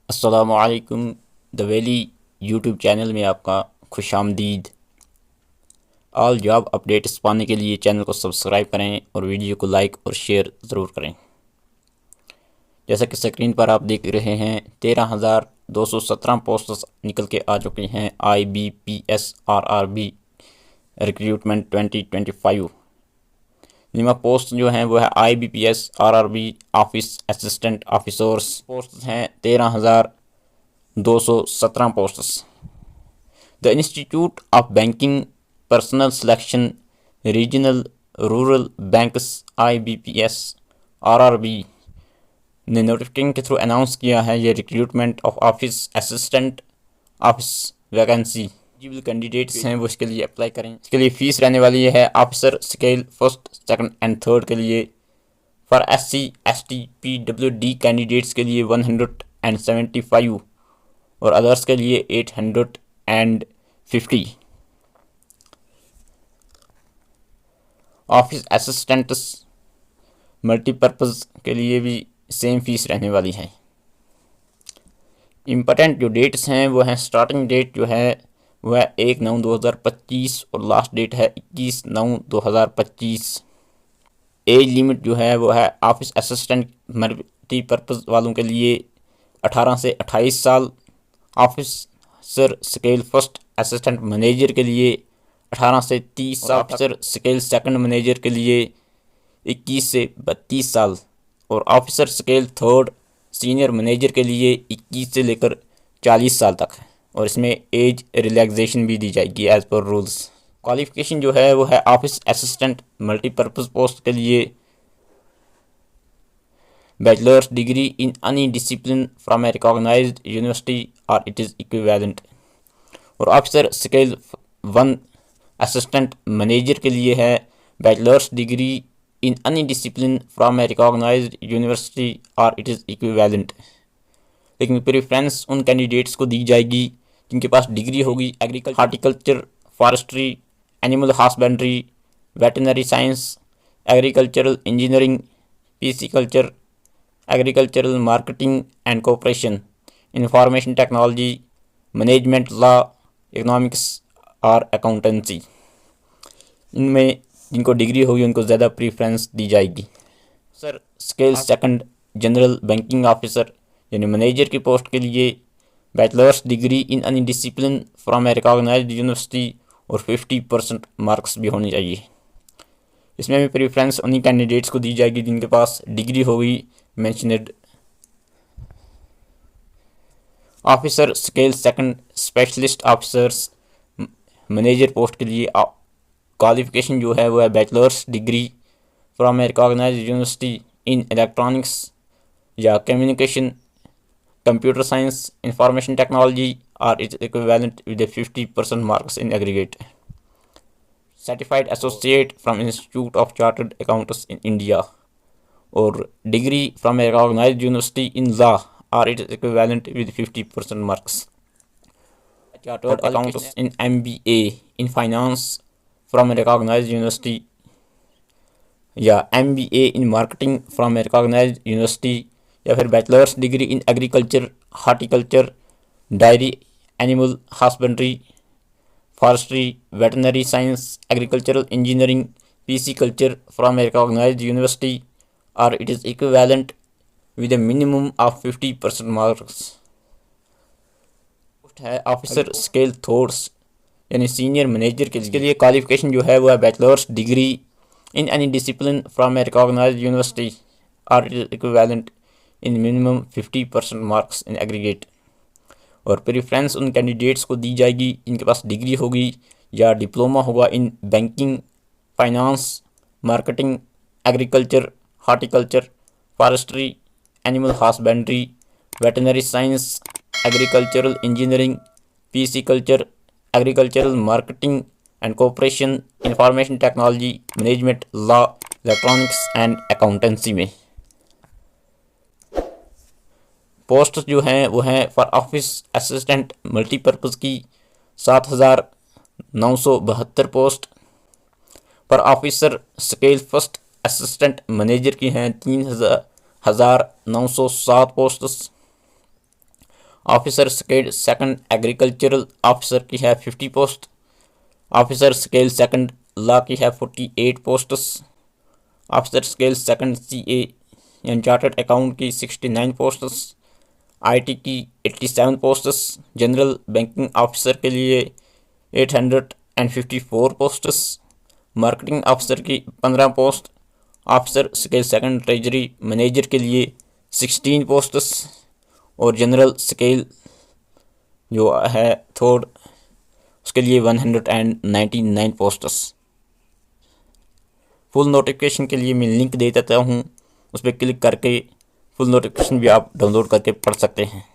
अस्सलामुअलैकुम। The valley YouTube channel में आपका खुशामदीद। ऑल जॉब अपडेट्स पाने के लिए चैनल को सब्सक्राइब करें और वीडियो को लाइक और शेयर ज़रूर करें। जैसा कि स्क्रीन पर आप देख रहे हैं 13,217 पोस्ट्स निकल के आ चुकी हैं IBPS RRB रिक्रूटमेंट 2025। जिनमें पोस्ट जो हैं वो है IBPS RRB office assistant officers post हैं 13,217 posts. The institute of banking personal selection regional rural banks IBPS RRB ने नोटिफिकेशन के थ्रू अनाउंस किया है ये recruitment of office assistant office vacancy. Eligible candidates हैं वो इसके लिए अप्लाई करें। इसके लिए फ़ीस रहने वाली है officer scale first second and third के लिए। For SC ST PWD candidates के लिए 175 और अदर्स के लिए 850। ऑफिस असिस्टेंट्स मल्टीपर्पज़ के लिए भी सेम फीस रहने वाली है। इम्पोर्टेंट जो डेट्स हैं वो हैं स्टार्टिंग डेट जो है वह है 1/9/2025 और लास्ट डेट है 21/9/2025। एज लिमिट जो है वो है ऑफिस असिस्टेंट मल्टीपर्पज़ वालों के लिए 18 से 28 साल। Officer scale first assistant manager के लिए 18 से 30 साल। ऑफिसर स्केल सेकंड मैनेजर के लिए 21 से 32 साल और officer scale third senior manager के लिए 21 से लेकर 40 साल तक है और इसमें एज रिलैक्सेशन भी दी जाएगी एज पर रूल्स। क्वालिफिकेशन जो है वो है ऑफिस असिस्टेंट मल्टीपर्पज़ पोस्ट के लिए bachelor's degree in any discipline from a recognised university और इट इज़ इक्विवेलेंट। और ऑफिसर स्केल 1 असिस्टेंट मैनेजर के लिए है bachelor's degree in any discipline from a recognised university और इट इज़ इक्विवेलेंट। लेकिन preference उन कैंडिडेट्स को दी जाएगी जिनके पास डिग्री होगी agriculture, horticulture, forestry, animal husbandry, veterinary science, agricultural engineering, pisciculture, agricultural marketing and cooperation, information technology, management law, economics और अकाउंटेंसी। इनमें जिनको डिग्री होगी उनको ज़्यादा प्रीफ्रेंस दी जाएगी। Sir scale second general banking officer यानी मैनेजर की पोस्ट के लिए bachelor's degree in any discipline from a recognised university और 50% मार्क्स भी होने चाहिए। इसमें भी प्रीफ्रेंस उन्हीं कैंडिडेट्स को दी जाएगी जिनके पास डिग्री होगी mentioned. Officer scale second specialist officers manager post के लिए क्वालिफिकेशन जो है वो है bachelor's degree from a recognised university in electronics या communication, computer science, information technology और its equivalent with 50% marks in aggregate. Certified associate from institute of chartered accountants in India और degree from a recognised university in law और its equivalent with 50% marks. Chartered accountants in MBA in finance from a recognised university या MBA in marketing from a recognised university या फिर bachelor's degree in agriculture, horticulture, dairy, animal husbandry, forestry, veterinary science, agricultural engineering, pisciculture from a recognised university और it is equivalent with a minimum of 50% marks. है officer scale thirds यानी senior manager के लिए qualification जो है वो है bachelor's degree in any discipline from a recognised university और it is equivalent in minimum 50% marks in aggregate. और प्रेफरेंस उन कैंडिडेट्स को दी जाएगी जिनके पास डिग्री होगी या डिप्लोमा होगा in banking, finance, marketing, agriculture, horticulture, forestry, animal husbandry, veterinary science, agricultural engineering, pisciculture, agricultural marketing and cooperation, information technology, management law, electronics and accountancy में। पोस्ट जो हैं वो हैं फॉर ऑफिस असिस्टेंट मल्टीपर्पज़ की 7,972 post. पर officer scale first assistant manager की हैं 3,907 posts. Officer scale second agricultural officer की है 50 post. Officer scale second law की है 48 posts. Officer scale second CA यानी चार्टर्ड अकाउंट की 69 पोस्ट्स। IT की 87 पोस्ट्स। जनरल बैंकिंग ऑफिसर के लिए 854 पोस्ट्स। मार्केटिंग ऑफिसर की 15 post. Officer scale second treasury manager के लिए 16 पोस्ट्स और जनरल स्केल जो है थर्ड उसके लिए 199 पोस्ट्स। फुल नोटिफिकेशन के लिए मैं लिंक दे देता हूँ, उस पर क्लिक करके फुल नोटिफिकेशन भी आप डाउनलोड करके पढ़ सकते हैं।